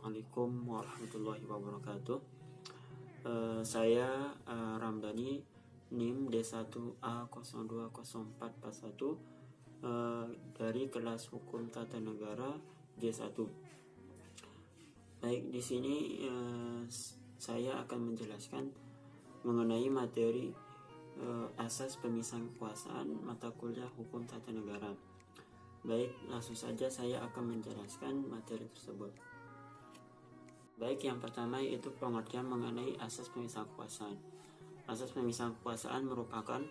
Assalamualaikum warahmatullahi wabarakatuh. Saya Ramdhani, NIM D1A020441 dari kelas Hukum Tata Negara G1. Baik, di sini saya akan menjelaskan mengenai materi asas pemisahan kekuasaan mata kuliah Hukum Tata Negara. Baik, langsung saja saya akan menjelaskan materi tersebut. Baik, yang pertama yaitu pengertian mengenai asas pemisahan kekuasaan. Asas pemisahan kekuasaan merupakan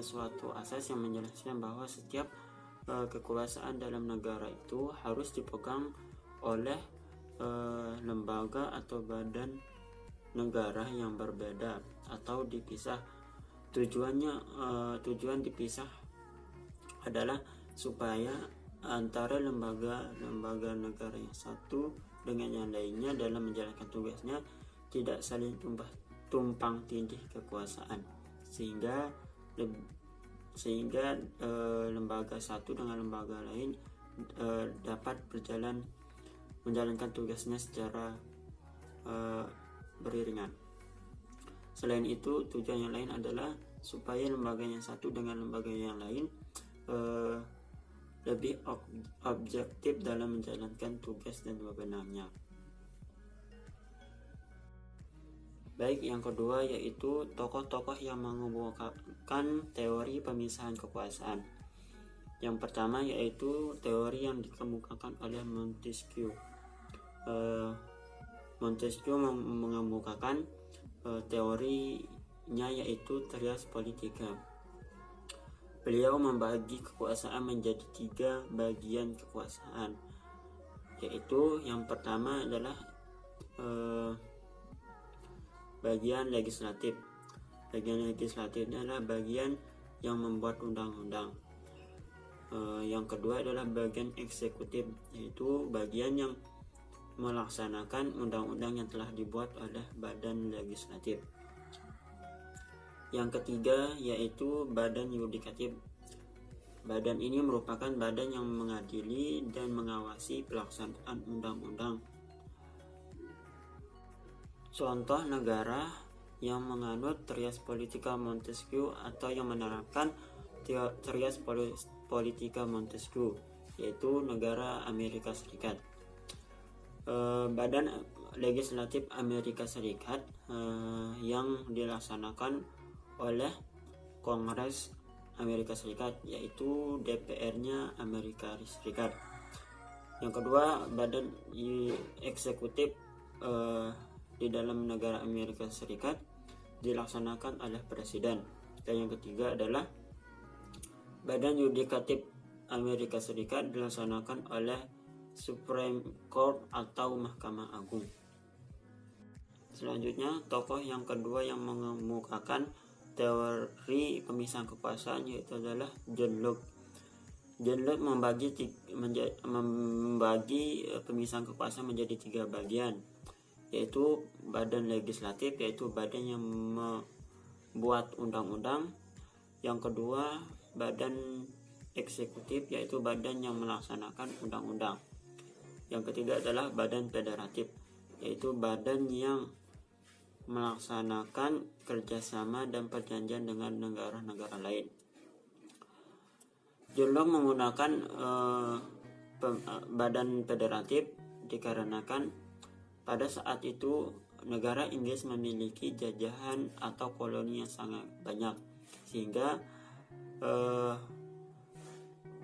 suatu asas yang menjelaskan bahwa setiap kekuasaan dalam negara itu harus dipegang oleh lembaga atau badan negara yang berbeda atau dipisah. Tujuan dipisah adalah supaya antara lembaga negara yang satu dengan yang lainnya dalam menjalankan tugasnya tidak saling tumpang tindih kekuasaan, sehingga lembaga satu dengan lembaga lain dapat menjalankan tugasnya secara beriringan. Selain itu, tujuan yang lain adalah supaya lembaga yang satu dengan lembaga yang lain lebih objektif dalam menjalankan tugas dan wewenangnya. Baik, yang kedua yaitu tokoh-tokoh yang mengemukakan teori pemisahan kekuasaan. Yang pertama yaitu teori yang dikemukakan oleh Montesquieu. Montesquieu mengemukakan teorinya yaitu trias politica. Beliau membagi kekuasaan menjadi 3 bagian kekuasaan, yaitu yang pertama adalah bagian legislatif. Bagian legislatifnya adalah bagian yang membuat undang-undang. Yang kedua adalah bagian eksekutif, yaitu bagian yang melaksanakan undang-undang yang telah dibuat oleh badan legislatif. Yang ketiga yaitu badan yudikatif. Badan ini merupakan badan yang mengadili dan mengawasi pelaksanaan undang-undang. Contoh negara yang menganut trias politica Montesquieu atau yang menerapkan trias politica Montesquieu yaitu negara Amerika Serikat. Badan legislatif Amerika Serikat yang dilaksanakan oleh Kongres Amerika Serikat, yaitu DPR-nya Amerika Serikat. Yang kedua, badan eksekutif di dalam negara Amerika Serikat dilaksanakan oleh presiden. Dan yang ketiga adalah badan yudikatif Amerika Serikat dilaksanakan oleh Supreme Court atau Mahkamah Agung. Selanjutnya, tokoh yang kedua yang mengemukakan teori pemisahan kekuasaan yaitu adalah John Locke. John Locke membagi pemisahan kekuasaan menjadi 3 bagian, yaitu badan legislatif, yaitu badan yang membuat undang-undang. Yang kedua, badan eksekutif, yaitu badan yang melaksanakan undang-undang. Yang ketiga adalah badan federatif, yaitu badan yang melaksanakan kerjasama dan perjanjian dengan negara-negara lain. John Locke menggunakan badan federatif dikarenakan pada saat itu negara Inggris memiliki jajahan atau koloni yang sangat banyak, sehingga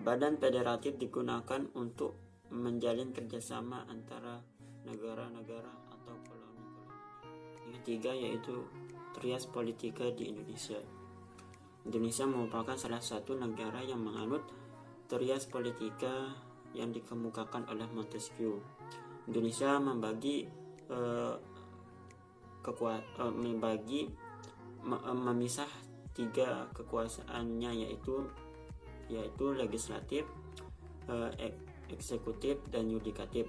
badan federatif digunakan untuk menjalin kerjasama antara negara-negara atau koloni. Yang ketiga yaitu trias politika di Indonesia. Indonesia merupakan salah satu negara yang menganut trias politika yang dikemukakan oleh Montesquieu. Indonesia memisah 3 kekuasaannya yaitu legislatif, eksekutif dan yudikatif.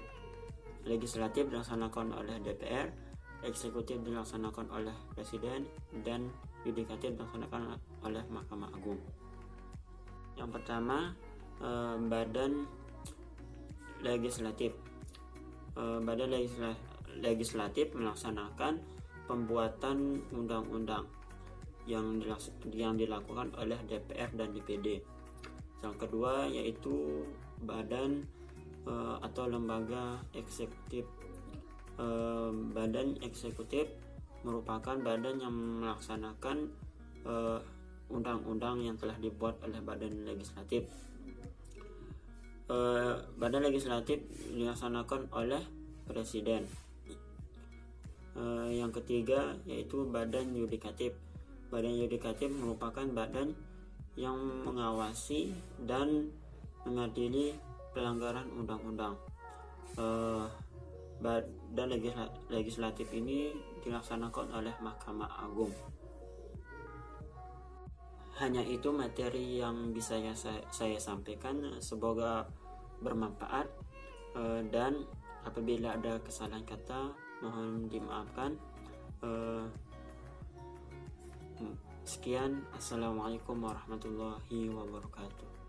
Legislatif dilaksanakan oleh DPR, eksekutif dilaksanakan oleh presiden, dan yudikatif dilaksanakan oleh Mahkamah Agung. Yang pertama, badan legislatif. Badan legislatif melaksanakan pembuatan undang-undang yang dilakukan oleh DPR dan DPD. Yang kedua yaitu badan atau lembaga eksekutif. Badan eksekutif merupakan badan yang melaksanakan undang-undang yang telah dibuat oleh badan legislatif. Badan legislatif dilaksanakan oleh presiden. Yang ketiga yaitu badan yudikatif. Badan yudikatif merupakan badan yang mengawasi dan mengadili pelanggaran undang-undang. Badan legislatif ini dilaksanakan oleh Mahkamah Agung. Hanya itu materi yang bisa saya sampaikan, semoga bermanfaat, dan apabila ada kesalahan kata mohon dimaafkan. Sekian, assalamualaikum warahmatullahi wabarakatuh.